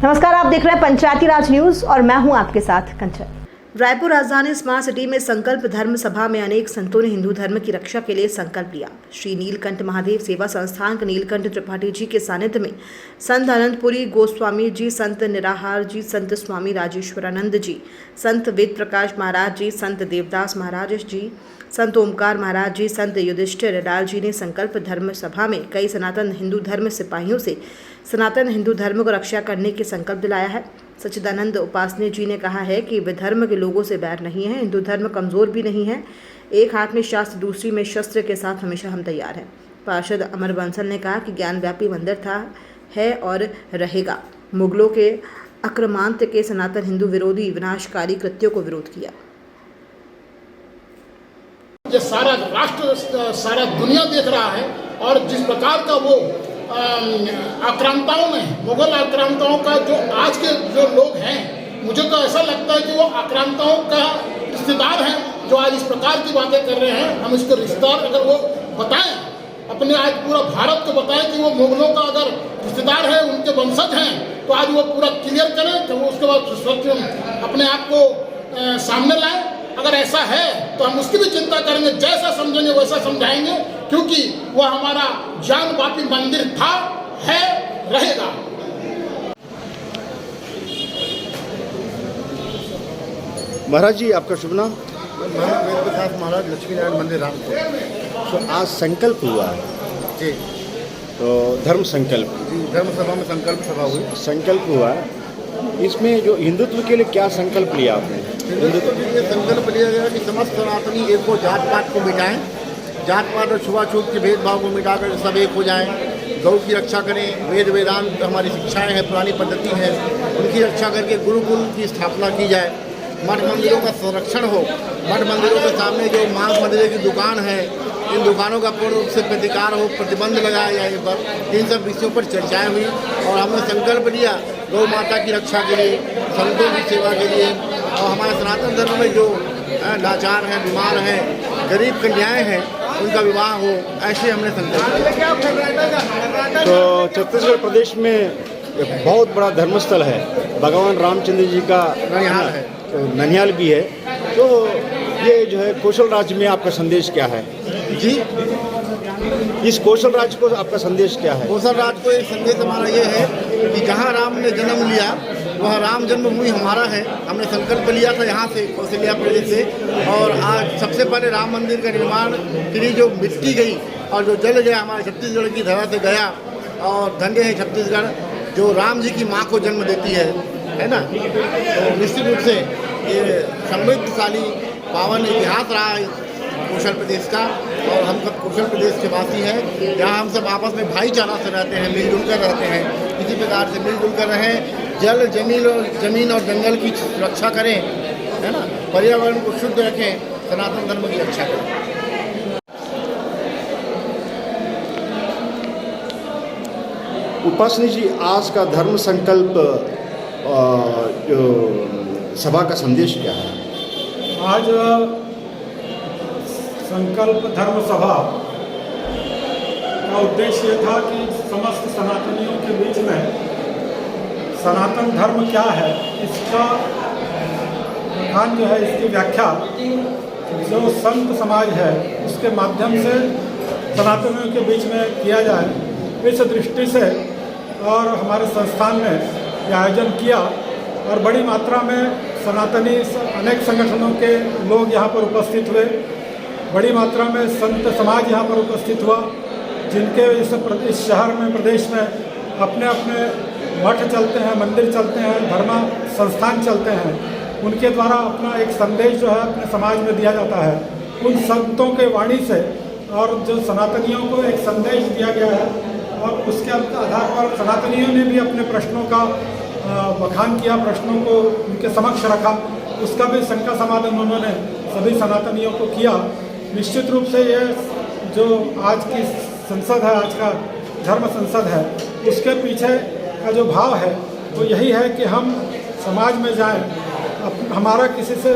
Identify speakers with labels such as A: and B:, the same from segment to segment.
A: नमस्कार, आप देख रहे हैं पंचायती राज न्यूज और मैं हूं आपके साथ कंचन। रायपुर राजधानी स्मार्ट सिटी में संकल्प धर्म सभा में अनेक संतों ने हिंदू धर्म की रक्षा के लिए संकल्प लिया। श्री नीलकंठ महादेव सेवा संस्थान के नीलकंठ त्रिपाठी जी के सानिध्य में संत अनंतपुरी गोस्वामी जी, संत निराहार जी, संत स्वामी राजेश्वरानंद जी, संत वेद प्रकाश महाराज जी, संत देवदास महाराज जी, संत ओमकार महाराज जी, संत युधिष्ठिर लाल जी ने संकल्प धर्म सभा में कई सनातन हिंदू धर्म सिपाहियों से सनातन हिंदू धर्म को रक्षा करने के संकल्प दिलाया है। सच्चिदानंद उपासनी जी ने कहा है कि विधर्म के लोगों से बैर नहीं है, हिंदू धर्म कमज़ोर भी नहीं है। एक हाथ में शास्त्र, दूसरी में शस्त्र के साथ हमेशा हम तैयार हैं। पार्षद अमर बंसल ने कहा कि ज्ञानव्यापी मंदिर था, है और रहेगा। मुगलों के आक्रांत के सनातन हिंदू विरोधी विनाशकारी कृत्यों को विरोध किया।
B: ये सारा राष्ट्र, सारा दुनिया देख रहा है और जिस प्रकार का वो आक्रांताओं में, मुगल आक्रांताओं का जो आज के जो लोग हैं, मुझे तो ऐसा लगता है कि वो आक्रांताओं का रिश्तेदार हैं जो आज इस प्रकार की बातें कर रहे हैं। हम इसको रिश्तेदार अगर वो बताएं, अपने आज पूरा भारत को बताएं कि वो मुगलों का अगर रिश्तेदार है, उनके वंशज हैं, तो आज वो पूरा क्लियर करें कि वो उसके बाद सत्य अपने आप को सामने लाएं। अगर ऐसा है तो हम उसकी भी चिंता करेंगे, जैसा समझेंगे वैसा समझाएंगे, क्योंकि वह हमारा ज्ञानव्यापी मंदिर था, है, रहेगा।
C: महाराज जी, आपका शुभ नाम?
D: वेद प्रकाश महाराज, लक्ष्मी नारायण मंदिर, रामपुर।
C: तो आज संकल्प हुआ है
D: जी,
C: तो धर्म संकल्प
D: जी, धर्म सभा में संकल्प सभा हुई।
C: संकल्प हुआ है। इसमें जो हिंदुत्व के लिए क्या संकल्प लिया आपने?
D: हिंदुत्व के लिए संकल्प लिया गया कि समस्त सनातनी एक को जात पात को मिटाएं, जात पात और छुआछूत के भेदभाव को मिटाकर सब एक हो जाएं, गौ की रक्षा करें, वेद वेदांत हमारी शिक्षाएं हैं, पुरानी पद्धति है, उनकी रक्षा करके गुरुकुल की स्थापना की जाए, मठ मंदिरों का संरक्षण हो, मठ मंदिरों के सामने जो मांस मदिरे की दुकान है, इन दुकानों का पूर्ण रूप से प्रतिकार हो, प्रतिबंध लगाया जाए। इस पर इन सब विषयों पर चर्चाएं हुई और हमने संकल्प लिया गौ माता की रक्षा के लिए, संतों की सेवा के लिए, और हमारे सनातन धर्म में जो लाचार हैं, बीमार हैं, गरीब कन्याएं हैं, उनका विवाह हो, ऐसे हमने संकल्प लिया।
C: तो छत्तीसगढ़ प्रदेश में एक बहुत बड़ा धर्मस्थल है, भगवान रामचंद्र जी का
D: ननिहाल है,
C: तो ननिहाल भी है। तो ये जो है कौशल राज्य में आपका संदेश क्या है
D: जी?
C: इस कौशल राज्य को आपका संदेश क्या है?
D: कौशल राज को एक संदेश हमारा ये है कि जहाँ राम ने जन्म लिया वह राम जन्मभूमि हमारा है। हमने संकल्प लिया था यहाँ से, कौशल्या प्रदेश से, और आज सबसे पहले राम मंदिर का निर्माण के लिए जो मिट्टी गई और जो जल गया हमारे छत्तीसगढ़ की धरा से गया, और धन्य है छत्तीसगढ़ जो राम जी की माँ को जन्म देती है ना। तो निश्चित रूप से ये समृद्धशाली पावन इतिहास रहा है कौशल प्रदेश का, और हम सब कौशल प्रदेश के वासी हैं, जहाँ हम सब आपस में भाईचारा से रहते हैं, मिलजुल कर रहते हैं, किसी प्रकार से मिलजुल कर रहें, जल जमीन और जंगल की रक्षा करें, है ना, पर्यावरण को शुद्ध रखें, सनातन धर्म की रक्षा करें।
C: उपासनी जी, आज का धर्म संकल्प जो सभा का संदेश क्या है?
E: आज संकल्प धर्म सभा का उद्देश्य ये था कि समस्त सनातनियों के बीच में सनातन धर्म क्या है, इसका प्रधान जो है, इसकी व्याख्या जो संत समाज है उसके माध्यम से सनातनियों के बीच में किया जाए, इस दृष्टि से और हमारे संस्थान ने यह आयोजन किया। और बड़ी मात्रा में सनातनी अनेक संगठनों के लोग यहाँ पर उपस्थित हुए, बड़ी मात्रा में संत समाज यहाँ पर उपस्थित हुआ, जिनके इस शहर में, प्रदेश में अपने अपने मठ चलते हैं, मंदिर चलते हैं, धर्म संस्थान चलते हैं, उनके द्वारा अपना एक संदेश जो है अपने समाज में दिया जाता है। उन संतों के वाणी से और जो सनातनियों को एक संदेश दिया गया है, और उसके आधार पर सनातनियों ने भी अपने प्रश्नों का बखान किया, प्रश्नों को उनके समक्ष रखा, उसका भी शंका समाधान उन्होंने सभी सनातनियों को किया। निश्चित रूप से ये जो आज की संसद है, आज का धर्म संसद है, उसके पीछे का जो भाव है वो यही है कि हम समाज में जाएं, हमारा किसी से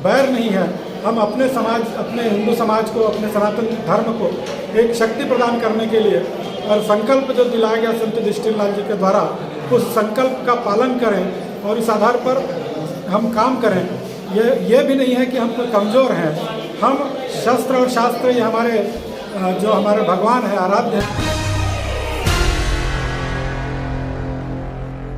E: बैर नहीं है, हम अपने समाज, अपने हिंदू समाज को, अपने सनातन धर्म को एक शक्ति प्रदान करने के लिए और संकल्प जो दिलाया गया संत युधिष्ठिर लाल जी के द्वारा, उस संकल्प का पालन करें और इस आधार पर हम काम करें। ये भी नहीं है कि हम कोई कमज़ोर हैं, हम शस्त्र और शास्त्र ये हमारे जो हमारे भगवान है, आराध्य है।